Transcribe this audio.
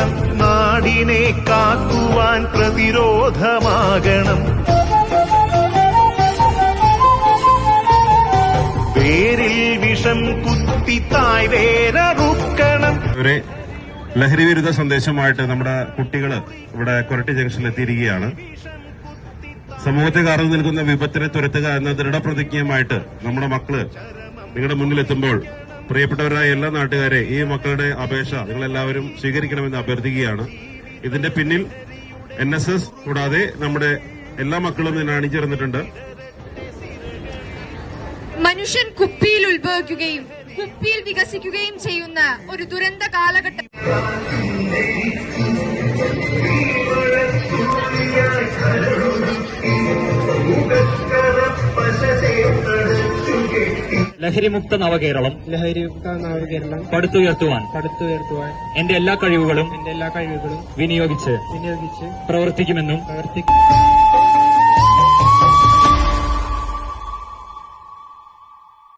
വേണം, നാടിനെ കാക്കുവാൻ പ്രതിരോധമാകണം. വേരിൽ വിഷം കുത്തി തായ് വേരറുക്കണം. ലഹരി വിരുദ്ധ സന്ദേശമായിട്ട് നമ്മുടെ കുട്ടികൾ ഇവിടെ കൊരട്ടി ജംഗ്ഷനിൽ എത്തിയിരിക്കുകയാണ്. സമൂഹത്തെ കാർന്നു നിൽക്കുന്ന വിപത്തിനെ തുരത്തുക എന്ന ദൃഢപ്രതിജ്ഞയുമായിട്ട് നമ്മുടെ മക്കള് നിങ്ങളുടെ മുന്നിലെത്തുമ്പോൾ പ്രിയപ്പെട്ടവരായ എല്ലാ നാട്ടുകാരെ ഈ മക്കളുടെ അപേക്ഷ നിങ്ങളെല്ലാവരും സ്വീകരിക്കണമെന്ന് അഭ്യർത്ഥിക്കുകയാണ്. ഇതിന്റെ പിന്നിൽ NSS കൂടാതെ നമ്മുടെ എല്ലാ മക്കളും ഇതിനെ അണിചേർന്നിട്ടുണ്ട്. മനുഷ്യൻ കുപ്പിയിൽ ഉത്ഭവിക്കുകയും കുപ്പിയിൽ വികസിക്കുകയും ചെയ്യുന്ന ഒരു ദുരന്ത കാലഘട്ടം. ലഹരിമുക്ത നവകേരളം പടുത്തുയർത്തുവാൻ എന്റെ എല്ലാ കഴിവുകളും വിനിയോഗിച്ച് പ്രവർത്തിക്കുമെന്നും